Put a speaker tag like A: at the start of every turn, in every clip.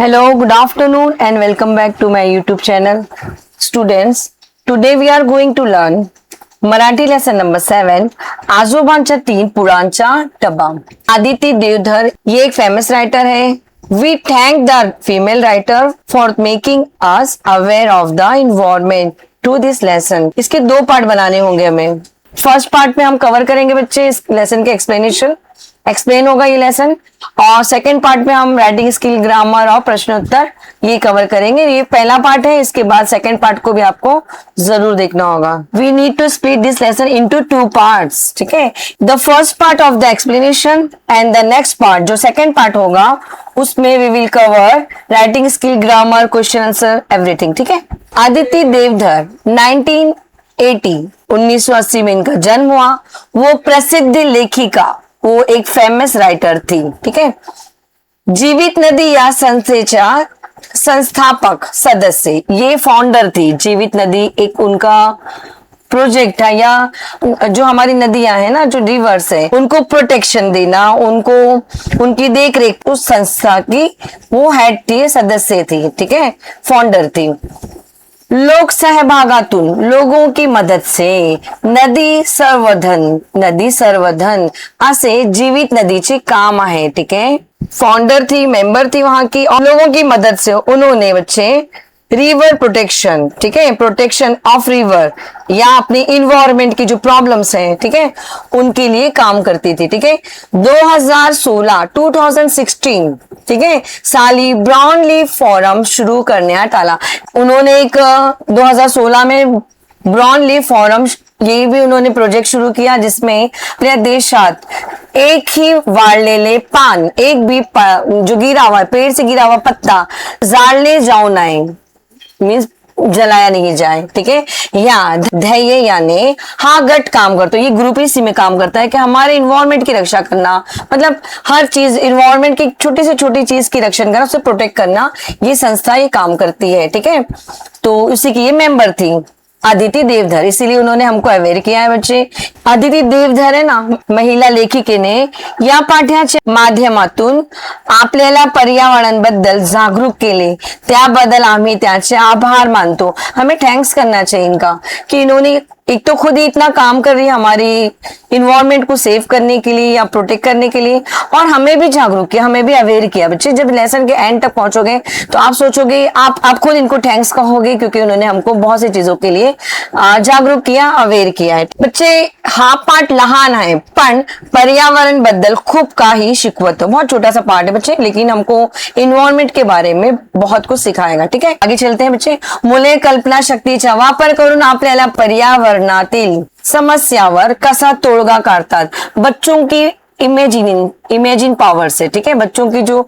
A: Hello, good afternoon and welcome back to my YouTube channel. Students, today we are going to learn Marathi lesson number 7 आजोबांच्या 3 पुळांचा डबा. आदिती देवधर ये एक famous writer है. We thank the female writer for making us aware of the environment to this lesson. इसके 2 part बनाने होंगे हमें. First part में हम कवर करेंगे बच्चे इस लेसन के एक्सप्लेन होगा ये लेसन, और सेकंड पार्ट में हम राइटिंग स्किल, ग्रामर और प्रश्न उत्तर ये कवर करेंगे. ये पहला पार्ट है, इसके बाद सेकंड पार्ट को भी आपको जरूर देखना होगा. We need to split this lesson into 2 parts. ठीक है, the first part of the explanation and the next part जो सेकंड पार्ट होगा उसमें we will cover writing skill, grammar, question answer, everything. ठीक है. आदिति देवधर 1980 में इनका जन्म हुआ. वो प्रसिद्ध लेखिका, वो एक फेमस राइटर थी. ठीक है. जीवित नदी या संस्थेच्या संस्थापक सदस्य, ये फाउंडर थी. जीवित नदी एक उनका प्रोजेक्ट है, या जो हमारी नदियां हैं ना, जो रिवर्स है, उनको प्रोटेक्शन देना, उनको उनकी देख रेख, उस संस्था की वो हेड थी, सदस्य थी. ठीक है, फाउंडर थी. लोक सहभागातून, लोगों की मदद से, नदी संवर्धन असे जीवित नदीचे काम आहे. ठीक है. फाउंडर थी, मेंबर थी वहां की, और लोगों की मदद से उन्होंने बच्चे रिवर प्रोटेक्शन, ठीक है, प्रोटेक्शन ऑफ रिवर या अपनी इन्वायरमेंट की जो प्रॉब्लम्स हैं, ठीक है, उनके लिए काम करती थी. ठीक है. 2016 ठीक है साली ब्राउन लीफ फोरम शुरू करण्यात आला. उन्होंने एक 2016 में ब्राउन लीफ फोरम, ये भी उन्होंने प्रोजेक्ट शुरू किया जिसमें आपल्या देशात एक ही वाळलेले पान, एक भी जो गिरा हुआ पेड़ से गिरा हुआ पत्ता जाळले जाऊ नये, मीन्स जलाया नहीं जाए. ठीक है. या ध्येय यानी हा गट काम करता है, ये ग्रुप इसी में काम करता है कि हमारे इन्वायरमेंट की रक्षा करना, मतलब हर चीज इन्वायरमेंट की छोटी से छोटी चीज की रक्षा करना, उसे प्रोटेक्ट करना, ये संस्था ये काम करती है. ठीक है. तो उसी की ये मेंबर थी आदिती देवधर, इसीलिए उन्होंने हमको अवेअर किया है बच्चे. आदिती देवधर आहे ना, महिला लेखिकेने या पाठ्याच्या माध्यमातून आपल्याला पर्यावरणाबद्दल जागरूक केले, त्याबद्दल आम्ही त्याचे आभार मानतो. हमें थैंक्स करना चाहिए इनका कि इन्होंने एक तो खुद ही इतना काम कर रही है हमारी इन्वायरमेंट को सेव करने के लिए या प्रोटेक्ट करने के लिए, और हमें भी जागरूक किया, हमें भी अवेयर किया. बच्चे जब लेसन के एंड तक पहुंचोगे तो आप सोचोगे, आप खुद इनको थैंक्स कहोगे, क्योंकि उन्होंने हमको बहुत सी चीजों के लिए जागरूक किया, अवेयर किया है. बच्चे हा पाठ लहान आहे पण पर्यावरण बद्दल खूप काही शिकवतो. बहुत छोटा सा पार्ट है बच्चे, लेकिन हमको इन्वायरमेंट के बारे में बहुत कुछ सिखाएगा. ठीक है, आगे चलते हैं बच्चे. मुले कल्पना शक्तीचा वापर करून आपल्याला पर्यावरणातील समस्यावर कसा तोडगा काढतात. बच्चों की इमेजिन पावर से. ठीक है, बच्चों की जो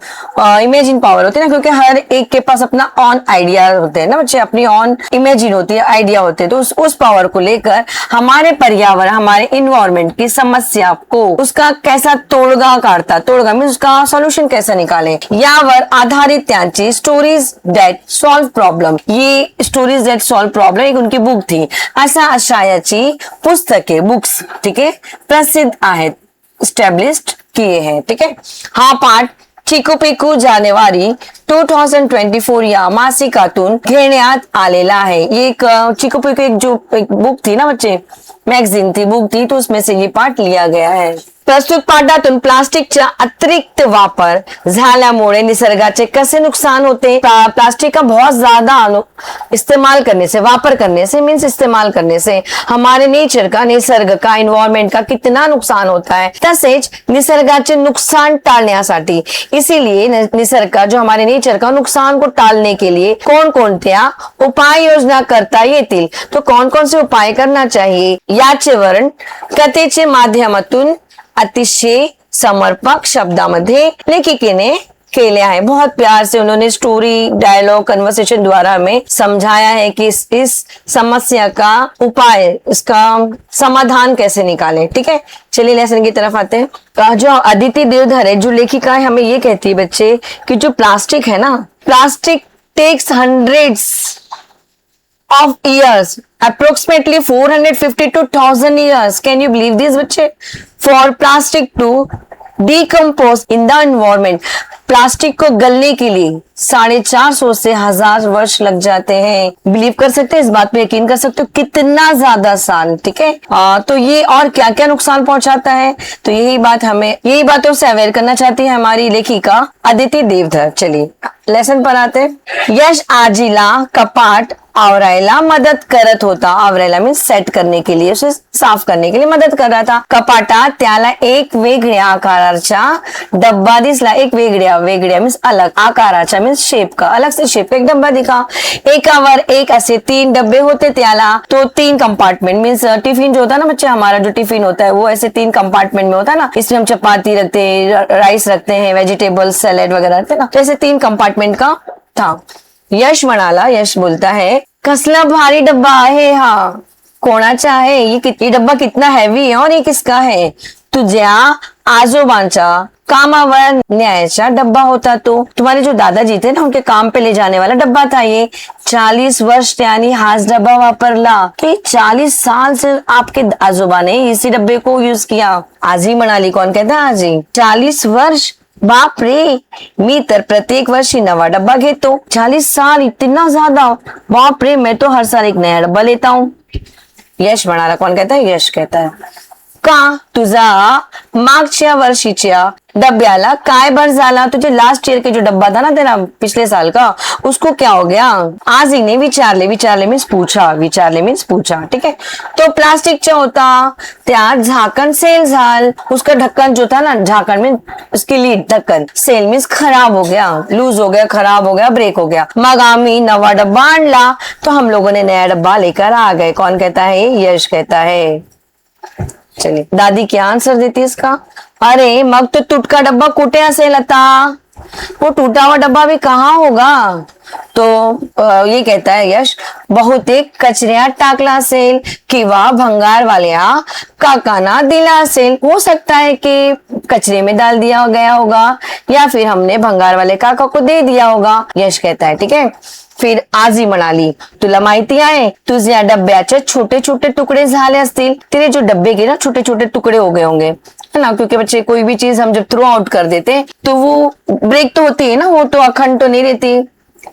A: इमेजिन पावर होती है ना, क्योंकि हर एक के पास अपना ऑन आइडिया होते हैं ना बच्चे, अपनी ऑन इमेजिन होती है, आइडिया होते हैं. तो उस पावर को लेकर हमारे पर्यावरण, हमारे इन्वायरमेंट की समस्या को उसका कैसा तोडगा काढतात, तोडगा मीन्स उसका सोल्यूशन कैसा निकाले, यावर आधारित त्यांची स्टोरीज दॅट सॉल्व प्रॉब्लेम, ये स्टोरीज दॅट सॉल्व प्रॉब्लेम एक उनकी बुक थी. अशा आशयाची पुस्तके, बुक्स, ठीक है, प्रसिद्ध आहेत, स्टॅब्लिश्ड किए हैं. ठीक है. हा पाठ चिकू पिकू जानेवारी 2024 या मासिकातून घेण्यात आलेला आहे. ये एक चिकू पिकू एक बुक थी ना बच्चे, मैगजीन थी, बुक थी, तो उसमें से ये पाठ लिया गया है. प्रस्तुत पाठातून प्लास्टिकचा अतिरिक्त वापर झाल्यामुळे निसर्गाचे कसे नुकसान होते. प्लास्टिक का बहुत ज्यादा इस्तेमाल करने से, वापर करने से मीन्स इस्तेमाल करने से हमारे नेचर का, निसर्ग का, इन्वायरमेंट का कितना नुकसान होता है. तसेच निसर्गाचे नुकसान टाळण्यासाठी, इसीलिए निसर्ग का, जो हमारे नेचर का नुकसान को टाळने के लिए कोणकोणत्या उपाय योजना करता येतील. तो कौन कौन से उपाय करना चाहिए याचे वर्णन कथेचे माध्यमातून अतिशय समर्पक शब्दामध्ये लेखिकेने केले हैं. बहुत प्यार से उन्होंने स्टोरी, डायलॉग, कन्वर्सेशन द्वारा हमें समझाया है कि इस समस्या का उपाय, इसका समाधान कैसे निकालें. ठीक है, चलिए लेसन की तरफ आते हैं. जो आदिति देवधर है, जो लेखिका है, हमें ये कहती है बच्चे कि जो प्लास्टिक है ना, plastic takes hundreds of years, approximately 450 to 1000 years. Can you believe this बच्चे? For plastic to decompose in the environment. Plastic को गलने के लिए 450 से 1000 वर्ष लग जाते हैं। बिलीव कर सकते हैं इस बात पे, यकीन कर सकते हो कितना ज्यादा साल, ठीक है। तो ये और क्या क्या नुकसान पहुंचाता है, तो यही बातों से अवेयर करना चाहती है हमारी लेखिका अदिति देवधर। चलिए लेसन पर आते हैं। यश आजीला कपाट आवरायला मदद करत होता। आवरायला मीन्स सेट करने के लिए, उसे साफ करने के लिए मदद कर रहा था। कपाटात त्याला एक वेगळ्या आकाराचा डब्बा दिसला। एक वेगळ्या मीन्स अलग, आकाराचा मीन्स शेप का, अलग से शेप का एक डब्बा दिखा। एकावर एक ऐसे 3 डब्बे होते त्याला, तो 3 कंपार्टमेंट मीन्स टिफिन जो होता है ना बच्चे, हमारा जो टिफिन होता है वो ऐसे 3 कंपार्टमेंट में होता है ना। इसमें हम चपाती रखते हैं, राइस रखते हैं, वेजिटेबल सैलेड वगैरह रखते हैं ना, तो ऐसे 3 कंपार्टमेंट का था। यश म्हणाला, यश बोलता है कसला भारी डब्बा आहे हा, कोणाचा आहे, ये डब्बा कितना हैवी है और ये किसका है। तुझ्या आजोबांचा कामावर न्यायचा डब्बा होता तो। तुम्हारे जो दादाजी थे ना, उनके काम पे ले जाने वाला डब्बा था ये। 40 वर्ष त्यानी हाच डब्बा वापरला, कि 40 साल से आपके आजोबा ने इसी डब्बे को यूज किया। आजी म्हणाली, कौन कहता है आजी, 40 वर्ष, बाप रे, मी तर प्रत्येक वर्षी नवा डब्बा घेतो। 40 साल, इतना ज्यादा, बाप रे, मैं तो हर साल एक नया डब्बा लेता हूँ। यश म्हणाला, कौन कहता है, यश कहता है, का तुझा मागच्या वर्षीच्या डब्याला काय भर झाला। तुझे लास्ट ईयर के जो डब्बा था ना तेरा पिछले साल का, उसको क्या हो गया। आज ही ने विचारले मीन्स पूछा, ठीक है। तो प्लास्टिकचा होता, त्यात झाकण सेल झाल, उसका ढक्कन जो था ना, झाकण में उसकी लीड ढक्कन, सेल मीन्स खराब हो गया, लूज हो गया, खराब हो गया, ब्रेक हो गया। मग आम्ही नवा डब्बा आणला, तो हम लोगों ने नया डब्बा लेकर आ गए। कौन कहता है, यश कहता है। चलिए दादी क्या आंसर देती है इसका। अरे मग तो तुटका डब्बा कुठे असेल आता, वो टूटा हुआ डब्बा भी कहाँ होगा। तो ये कहता है यश, बहुतेक कचऱ्यात टाकला असेल किंवा भंगारवाल्या काकांना दिला असेल। हो सकता है कि कचरे में डाल दिया गया होगा, या फिर हमने भंगार वाले काका को दे दिया होगा। यश कहता है, ठीक है। फिर आजी म्हणाली, तुला माहिती आहे तुझ्या डब्याचे छोटे छोटे टुकड़े झाले असतील। तेरे जो डब्बे के ना छोटे छोटे टुकड़े हो गए होंगे, है ना, क्योंकि बच्चे कोई भी चीज हम जब थ्रो आउट कर देते तो वो ब्रेक तो होती है ना, वो तो अखंड तो नहीं रहती,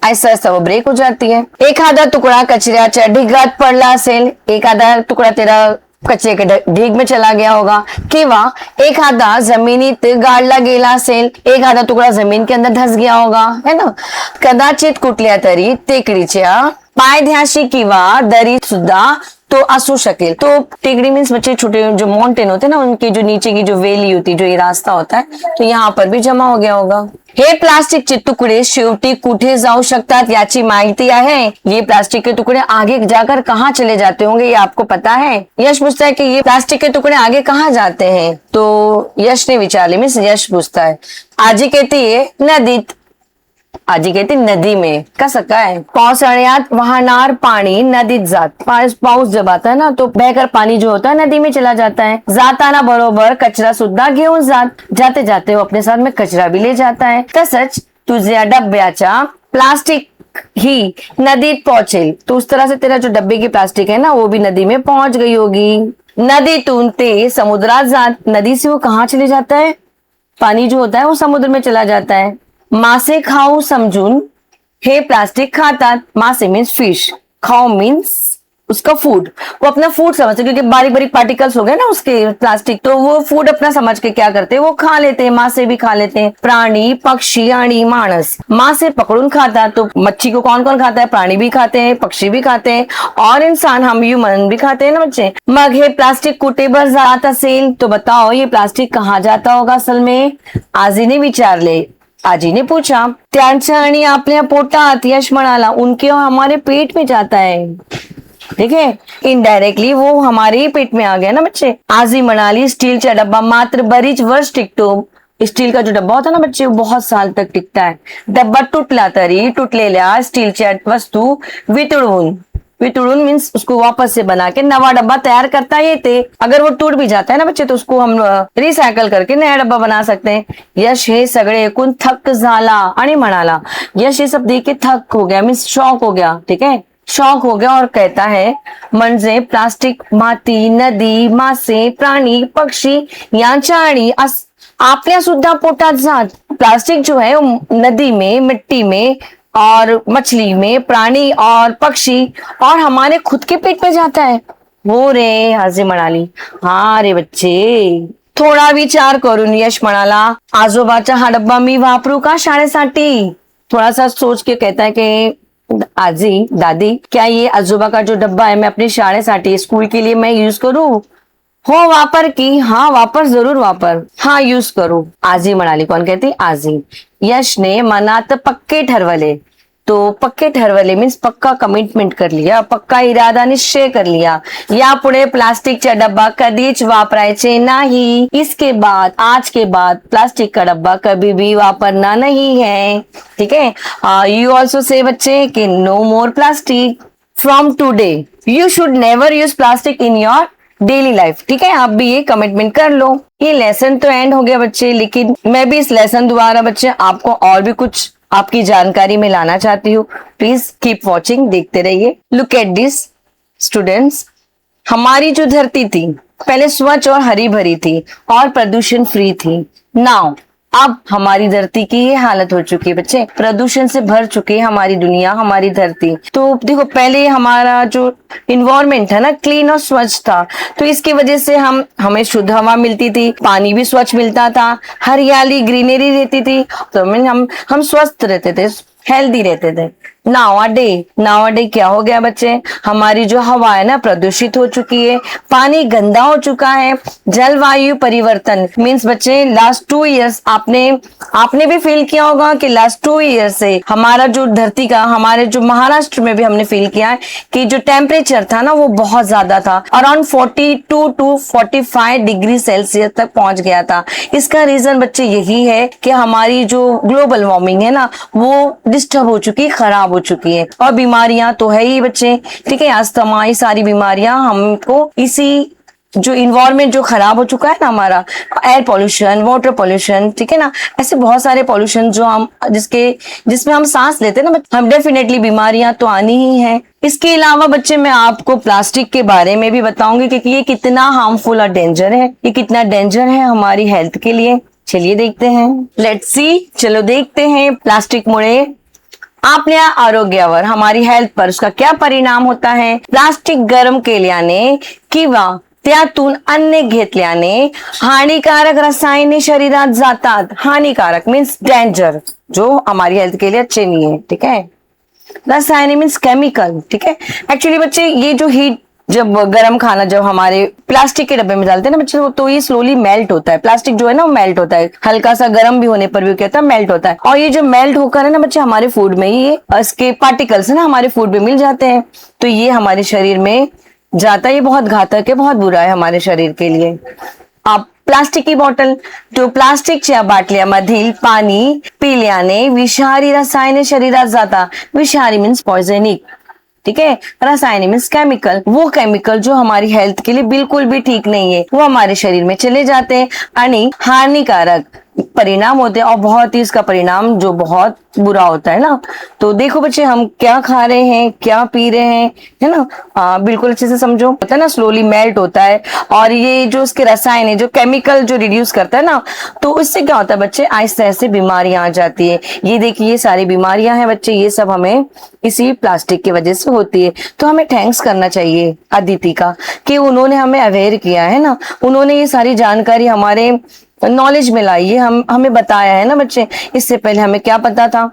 A: ऐसा ऐसा वो ब्रेक हो जाती है। एखादा तुकडा कचऱ्याच्या ढिगात पडला असेल, एखादा टुकड़ा तेरा कचरे के ढीग में चला गया होगा, किंवा एखादा जमिनीत गाडला गेला असेल, एखादा तुकडा जमीन के अंदर धस गया होगा, है ना। कदाचित कुठल्या तरी टेकडीच्या पायथ्याशी किंवा दरीत सुद्धा तो असू शकेल। तो टेकड़ी मीन्स बच्चे छोटे जो माउंटेन होते हैं ना, उनकी जो नीचे की जो वैली होती है, जो ये रास्ता होता है, तो यहाँ पर भी जमा हो गया होगा। हे प्लास्टिकचे तुकडे शेवटी कुठे जाऊ शकतात याची माहिती आहे। ये प्लास्टिक के टुकड़े आगे जाकर कहाँ चले जाते होंगे, ये आपको पता है। यश पूछता है कि ये प्लास्टिक के टुकड़े आगे कहाँ जाते हैं, तो यश ने विचारले मीन्स यश पूछता है। आजी कहती है नदीत, आजी कहती नदी में, कसं काय, पावसाळ्यात वाहणार पाणी नदीत जात। पाऊस जब आता है ना, तो बहकर पानी जो होता है नदी में चला जाता है। जाताना बरोबर कचरा सुद्धा घेऊन जात, जाते जाते वो अपने साथ में कचरा भी ले जाता है। तसंच तुझ्या डब्याच्या प्लास्टिक ही नदीत पहुंचेल। तो उस तरह से तेरा जो डब्बे की प्लास्टिक है ना, वो भी नदी में पहुंच गई होगी। नदीतून ते समुद्रात जात, नदी से वो कहाँ चले जाता है, पानी जो होता है वो समुद्र में चला जाता है। मासे खाऊ समजून हे प्लास्टिक खातात। मासे मीन्स फिश, खाओ मीन्स उसका फूड, वो अपना फूड समझते, क्योंकि बारीक बारीक पार्टिकल्स हो गए ना उसके प्लास्टिक, तो वो फूड अपना समझ के क्या करते हैं, वो खा लेते हैं। मासे भी खा लेते हैं, प्राणी पक्षी आणि माणस। मासे पकड़ून खाता, तो मच्छी को कौन कौन खाता है, प्राणी भी खाते हैं, पक्षी भी खाते हैं, और इंसान हम ह्यूमन भी खाते हैं ना बच्चे। मग हे प्लास्टिक कुठे भर जात असेल, तो बताओ ये प्लास्टिक कहाँ जाता होगा असल में। आजीने विचारले, आजी ने पूछा। त्यांच्या आणि आपल्या पोटात, यश म्हणाला, उनके और हमारे पेट में जाता है, ठीक है। इनडायरेक्टली वो हमारे ही पेट में आ गया ना बच्चे। आजी म्हणाली, स्टीलचा डब्बा मात्र बरीच वर्ष टिकतो। स्टील का जो डब्बा होता है ना बच्चे, वो बहुत साल तक टिकता है। डब्बा तुटला तरी तुटलेल्या स्टीलच्या वस्तू वितळून मीन्स उसको वापस से बना के नवा डब्बा तैयार करता येते। अगर वो टूट भी जाता है ना बच्चे, तो उसको हम रिसायकल करके नया डब्बा बना सकते हैं। यश हे सगळे ऐकून थक्क झाला आणि म्हणाला, यश ये सब देख के थक हो गया मीन्स शॉक हो गया, ठीक है, शॉक हो गया और कहता है, म्हणजे प्लास्टिक माती, नदी, मासे, प्राणी, पक्षी यांच्या आणि आपल्या सुद्धा पोटात जात. प्लास्टिक जो है वो नदी में, मिट्टी में और मछली में, प्राणी और पक्षी और हमारे खुद के पेट में जाता है. हो रे, आजी म्हणाली. हा रे बच्चे, थोडा विचार करून यश म्हणाला, आजोबाचा हा डब्बा मी वापरू का शाळेसाठी. थोड़ा सा सोच के कहता है कि आजी, दादी, क्या ये आजोबा का जो डब्बा है मैं अपनी शाळेसाठी, स्कूल के लिए मैं यूज करूं. हो वापर की. हा वापर, जरूर वापर. हा यूज करू, आजी म्हणाली. कोण कहती? आजी. यशने मनात पक्के ठरवले. तो पक्के ठरवले मीन्स पक्का कमिटमेंट कर लिया, पक्का इरादा निश्चय कर लिया. यापुढे प्लास्टिकचा डब्बा कधीच वापरायचे नाही. इसके बाद, आज के बाद प्लास्टिक का डब्बा कभी भी वापरना नहीं है. ठीक है. यू ऑल्सो से बच्चे कि no more plastic from today. You should never use plastic in your daily life. ठीक है, आप भी ये कमिटमेंट कर लो. ये लेसन तो एंड हो गया बच्चे, लेकिन मैं भी इस लेसन द्वारा बच्चे आपको और भी कुछ आपकी जानकारी में लाना चाहती हूँ. प्लीज कीप वॉचिंग, देखते रहिए. Look at this students. हमारी जो धरती थी पहले स्वच्छ और हरी भरी थी और प्रदूषण फ्री थी. नाउ अब हमारी धरती की ये हालत हो चुकी है बच्चे, प्रदूषण से भर चुकी है हमारी दुनिया, हमारी धरती. तो देखो, पहले हमारा जो इन्वायरमेंट है ना, क्लीन और स्वच्छ था. तो इसकी वजह से हमें शुद्ध हवा मिलती थी, पानी भी स्वच्छ मिलता था, हरियाली, ग्रीनरी रहती थी. तो हम स्वस्थ रहते थे, हेल्दी रहते थे. नाउ क्या हो गया बच्चे, हमारी जो हवा है ना प्रदूषित हो चुकी है, पानी गंदा हो चुका है. जलवायु परिवर्तन मीन्स बच्चे लास्ट 2 इयर्स आपने भी फील किया होगा कि लास्ट 2 इयर्स से हमारा जो धरती का, हमारे जो महाराष्ट्र में भी हमने फील किया है कि जो टेम्परेचर था ना वो बहुत ज्यादा था. अराउंड 42 to 45 डिग्री सेल्सियस तक पहुंच गया था. इसका रीजन बच्चे यही है कि हमारी जो ग्लोबल वार्मिंग है ना वो डिस्टर्ब हो चुकी है, खराब हो चुकी है. और बीमारियां तो है ही बच्चे. ठीक है, अस्थमा, ये सारी बीमारियां हमको इसी जो इन्वायरमेंट जो खराब हो चुका है ना हमारा, एयर पॉल्यूशन, वाटर पॉल्यूशन, ठीक है ना, ऐसे बहुत सारे पॉल्यूशन जो जिसमें हम सांस लेते हैं ना, हम डेफिनेटली बीमारियां तो आनी ही है. इसके अलावा बच्चे मैं आपको प्लास्टिक के बारे में भी बताऊंगी कि ये कितना हार्मफुल और डेंजर है, ये कितना डेंजर है हमारी हेल्थ के लिए. चलिए देखते हैं. लेट्स सी, चलो देखते हैं प्लास्टिक मुळे आपल्या आरोग्यावर, हमारी हेल्थ पर उसका क्या परिणाम होता है. प्लास्टिक गरम केल्याने किंवा त्यातून अन्न घेतल्याने हानिकारक रसायने शरीरात जातात. हानिकारक मीन्स डेंजर, जो हमारी हेल्थ के लिए अच्छे नहीं है. ठीक है. रसायने मीन्स केमिकल. ठीक है. एक्चुअली बच्चे ये जो हीट, जब गर्म खाना जब हमारे प्लास्टिक के डब्बे में डालते हैं ना बच्चे, तो ये स्लोली मेल्ट होता है. प्लास्टिक जो है ना वो मेल्ट होता है, हल्का सा गर्म भी होने पर भी कहता है मेल्ट होता है. और ये जो मेल्ट होकर है ना बच्चे हमारे फूड में, ये इसके पार्टिकल्स है ना हमारे फूड में मिल जाते हैं. तो ये हमारे शरीर में जाता है. ये बहुत घातक है, बहुत बुरा है हमारे शरीर के लिए. आप प्लास्टिक की बॉटल, तो प्लास्टिकच्या बाटल्यामधील पाणी पिल्याने विषारी रसायने शरीरात जातात. विषारी मीन्स पॉइजनिक. ठीक है. रसायन मीन्स केमिकल. वो केमिकल जो हमारी हेल्थ के लिए बिल्कुल भी ठीक नहीं है, वो हमारे शरीर में चले जाते हैं आणि हानिकारक परिणाम होते हैं. और बहुत ही इसका परिणाम जो बहुत बुरा होता है ना. तो देखो बच्चे, हम क्या खा रहे हैं, क्या पी रहे हैं, है ना, बिल्कुल अच्छे से समझो. होता है ना, स्लोली मेल्ट होता है. और ये जो इसके रसायन है, जो केमिकल जो रिड्यूस करता है ना, तो इससे क्या होता है बच्चे, आहिस्ते आहिस्ते बीमारियां आ जाती है. ये देखिए, ये सारी बीमारियां हैं बच्चे, ये सब हमें इसी प्लास्टिक की वजह से होती है. तो हमें थैंक्स करना चाहिए अदिति का कि उन्होंने हमें अवेयर किया है ना, उन्होंने ये सारी जानकारी हमारे नॉलेज में लाई है, हमें बताया है ना बच्चे. इससे पहले हमें क्या पता था.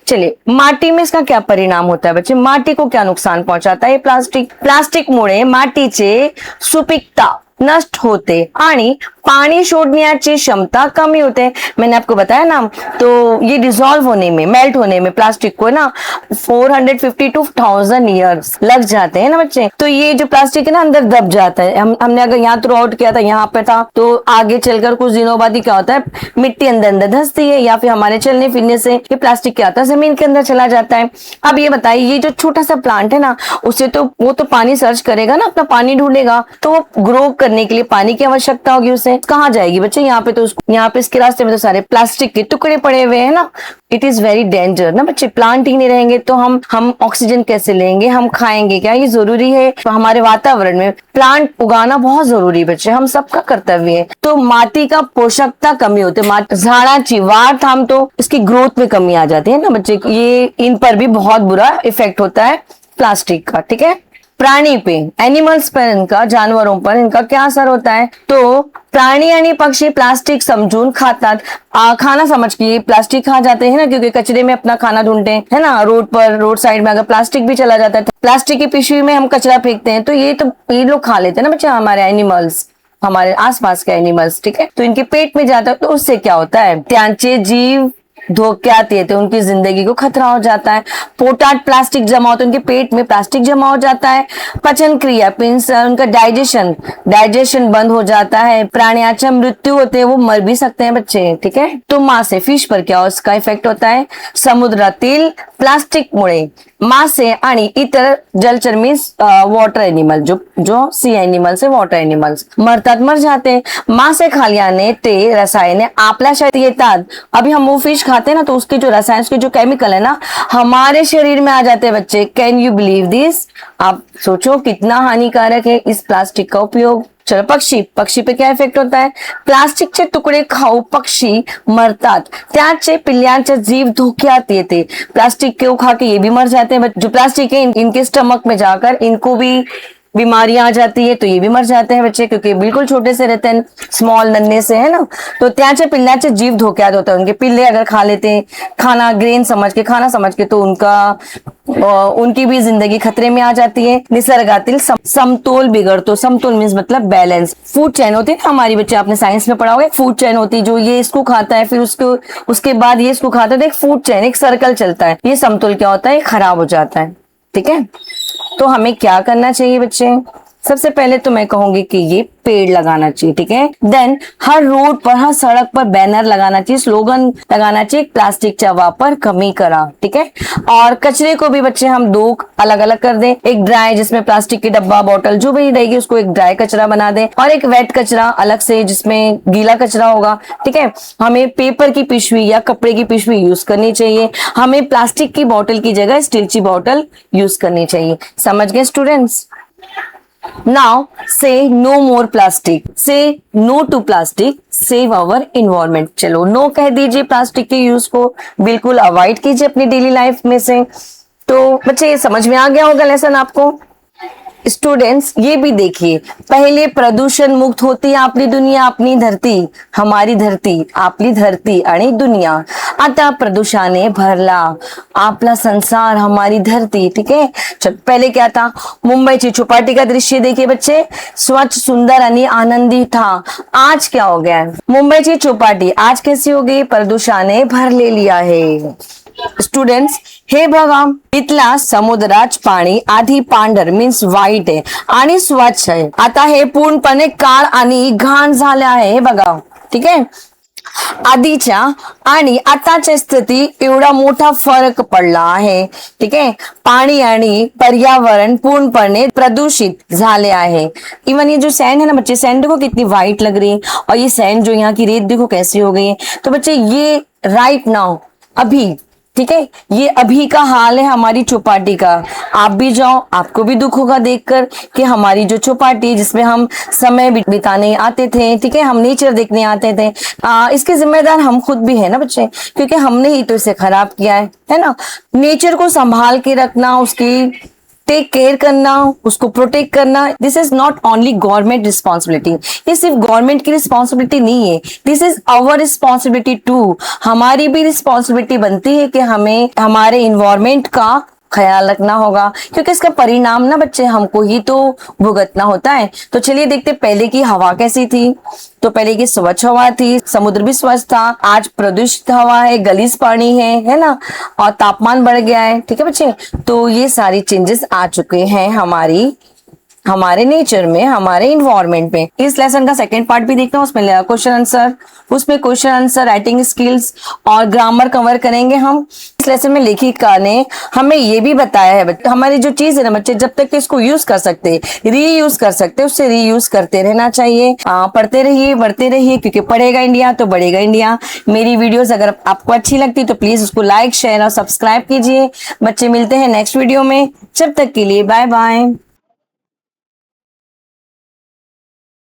A: चलिए, माटी में इसका क्या परिणाम होता है बच्चे, माटी को क्या नुकसान पहुंचाता है प्लास्टिक मुळे मातीचे सुपीकता नष्ट होते आणि पानी छोड़ने क्षमता कमी होते. मैंने आपको बताया ना, तो ये डिसॉल्व होने में, मेल्ट होने में प्लास्टिक को ना 450 to 1000 ईयर्स लग जाते हैं ना बच्चे. तो ये जो प्लास्टिक है ना अंदर दब जाता है. हमने अगर यहाँ थ्रो आउट किया था, यहाँ पे था, तो आगे चलकर कुछ दिनों बाद ही क्या होता है, मिट्टी अंदर धंसती है, या फिर हमारे चलने फिरने से ये प्लास्टिक क्या होता है, जमीन के अंदर चला जाता है. अब ये बताइए, ये जो छोटा सा प्लांट है ना, उसे तो वो तो पानी सर्च करेगा ना, अपना पानी ढूंढेगा, तो वो ग्रो करने के लिए पानी की आवश्यकता होगी उसे, कहाँ जाएगी बच्चे? यहाँ पे तो यहाँ पे इसके रास्ते में तो सारे प्लास्टिक के टुकड़े पड़े हुए हैं ना। इट इज वेरी डेंजर ना बच्चे। प्लांट ही नहीं रहेंगे तो हम ऑक्सीजन कैसे लेंगे, हम खाएंगे क्या? ये जरूरी है। तो हमारे वातावरण में प्लांट उगाना बहुत जरूरी बच्चे, हम सबका कर्तव्य है। तो माटी का पोषकता कमी होती है, झाड़ाची वार थाम तो इसकी ग्रोथ में कमी आ जाती है ना बच्चे। ये इन पर भी बहुत बुरा इफेक्ट होता है प्लास्टिक का, ठीक है। प्राणी पे, एनिमल्स पर इनका, जानवरों पर इनका क्या असर होता है? तो प्राणी आणि पक्षी प्लास्टिक समजून खातात। खाना समझ के प्लास्टिक खा जाते हैं ना, क्योंकि कचरे में अपना खाना ढूंढते हैं, है ना। रोड पर, रोड साइड में अगर प्लास्टिक भी चला जाता है, प्लास्टिक की पिशवी में हम कचरा फेंकते हैं, तो ये लोग खा लेते हैं ना बच्चे, हमारे एनिमल्स, हमारे आसपास के एनिमल्स, ठीक है। तो इनके पेट में जाता है, तो उससे क्या होता है? त्यांचे जीव धोक्यात येते, उनकी जिंदगी को खतरा हो जाता है। पोटात प्लास्टिक जमा होता है, उनके पेट में प्लास्टिक जमा हो जाता है। पचन क्रिया मीन्स उनका डाइजेशन बंद हो जाता है। प्राण्याच्या मृत्यु होते हैं, वो मर भी सकते हैं बच्चे, ठीक है। तो मासे, फिश पर क्या उसका इफेक्ट होता है? समुद्रातील प्लास्टिकमुळे मासे आणि इतर जलचर मीन्स वॉटर एनिमल, जो सी एनिमल्स है, वॉटर एनिमल्स मरतात, मर जाते हैं। मासे खाल्याने ते रसायने आपल्या शरीरात येतात। अभी हम वो फिश खाते हैं ना, तो उसके जो रसायन, उसके जो केमिकल है ना, हमारे शरीर में आ जाते हैं बच्चे। Can you believe this? आप सोचो कितना हानिकारक है इस प्लास्टिक का उपयोग। चलो, पक्षी पे क्या इफेक्ट होता है? प्लास्टिकचे तुकडे खाऊ पक्षी मरतात, त्याचे पिल्ल्यांचे जीव धोक्यात येते। प्लास्टिक को खा के ये भी मर जाते हैं। जो प्लास्टिक है इनके स्टमक में जाकर इनको भी बीमारियां आ जाती है, तो ये भी मर जाते हैं बच्चे, क्योंकि बिल्कुल छोटे से रहते हैं, स्मॉल नन्हे से, है ना। तो त्याचे पिल्ल्याचे जीव धोक्यात होता है। उनके पिल्ले अगर खा लेते हैं खाना, ग्रेन समझ के, खाना समझ के, तो उनकी भी जिंदगी खतरे में आ जाती है। निसर्गातील समतोल बिगड़तो। समतोल मीन्स मतलब बैलेंस। फूड चेन होती है ना हमारी, बच्चे आपने साइंस में पढ़ा होगा, फूड चेन होती है, जो ये इसको खाता है, फिर उसके बाद ये इसको खाता है, तो एक फूड चेन, एक सर्कल चलता है। ये समतोल क्या होता है? खराब हो जाता है, ठीक है। तो हमें क्या करना चाहिए बच्चे? सबसे पहले तो मैं कहूंगी कि ये पेड़ लगाना चाहिए, ठीक है। देन हर रोड पर, हर सड़क पर बैनर लगाना चाहिए, स्लोगन लगाना चाहिए, प्लास्टिकचा वापर कमी करा, ठीक है। और कचरे को भी बच्चे हम दो अलग अलग कर दें। एक ड्राई, जिसमें प्लास्टिक की डब्बा, बॉटल जो भी रहेगी उसको एक ड्राई कचरा बना दें, और एक वेट कचरा अलग से जिसमें गीला कचरा होगा, ठीक है। हमें पेपर की पिशवी या कपड़े की पिशवी यूज करनी चाहिए। हमें प्लास्टिक की बोतल की जगह स्टील की बोतल यूज करनी चाहिए। समझ गए students? Now say no more plastic. Say no to plastic. Save our environment. चलो नो कह दीजिए प्लास्टिक के यूज को, बिल्कुल अवॉइड कीजिए अपनी डेली लाइफ में से। तो बच्चे ये समझ में आ गया होगा लेसन आपको। स्टूडेंट्स ये भी देखिए, पहले प्रदूषण मुक्त होती आपली दुनिया, अपनी धरती, हमारी धरती, आपली धरती आणि दुनिया। आता प्रदूषणाने भरला आपला संसार, हमारी धरती, ठीक है। चल, पहले क्या था? मुंबई चौपाटी का दृश्य देखिए बच्चे, स्वच्छ, सुंदर आणि आनंदी था। आज क्या हो गया? मुंबई चौपाटी आज कैसी हो गई? प्रदूषणाने भर ले लिया है। स्टूडेंट्स हे बघा, इथला समुद्राच पाणी आधी पांढर मीन्स व्हाईट आहे आणि स्वच्छ आहे, आता हे पूर्णपणे काळ आणि घाण झाले आहे, हे बघा, ठीक आहे। आधीच्या आणि आताच्या स्थिती एवढा मोठा फरक पडला आहे, ठीक है। पानी आणि पर्यावरण पूर्णपणे प्रदूषित झाले आहे। इवन ये जो सैंड है ना बच्चे, सैंड देखो कितनी व्हाइट लग रही है, और ये सैंड जो यहाँ की रेत देखो कैसी हो गई है। तो बच्चे ये राइट नाउ, अभी, ठीक है, ये अभी का हाल है हमारी चौपाटी का। आप भी जाओ, आपको भी दुख होगा देखकर कि हमारी जो चौपाटी जिसमें हम समय बिताने आते थे, ठीक है, हम नेचर देखने आते थे, इसके जिम्मेदार हम खुद भी है ना बच्चे, क्योंकि हमने ही तो इसे खराब किया है ना। नेचर को संभाल के रखना, उसकी टेक केयर करना, उसको प्रोटेक्ट करना, this is not only government responsibility. ये सिर्फ गवर्नमेंट की रिस्पॉन्सिबिलिटी नहीं है, this is our responsibility too. हमारी भी रिस्पॉन्सिबिलिटी बनती है कि हमें हमारे इन्वायरमेंट का ख्याल रखना होगा, क्योंकि इसका परिणाम ना बच्चे हमको ही तो भुगतना होता है। तो चलिए देखते पहले की हवा कैसी थी। तो पहले की स्वच्छ हवा थी, समुद्र भी स्वच्छ था। आज प्रदूषित हवा है, गलीज पानी है ना, और तापमान बढ़ गया है, ठीक है बच्चे। तो ये सारी चेंजेस आ चुके हैं हमारी हमारे नेचर में, हमारे इन्वायरमेंट में। इस लेसन का सेकंड पार्ट भी देखना, उसमें क्वेश्चन आंसर, उसमें क्वेश्चन आंसर, राइटिंग स्किल्स और ग्रामर कवर करेंगे हम। इस लेसन में लेखिका ने हमें ये भी बताया है हमारी जो चीज है ना बच्चे, जब तक इसको यूज कर सकते, रीयूज कर सकते, उससे रीयूज करते रहना चाहिए। पढ़ते रहिए, बढ़ते रहिए, क्योंकि पढ़ेगा इंडिया तो बढ़ेगा इंडिया। मेरी वीडियोस अगर आपको अच्छी लगती तो प्लीज उसको लाइक, शेयर और सब्सक्राइब कीजिए। बच्चे मिलते हैं नेक्स्ट वीडियो में, जब तक के लिए बाय बाय।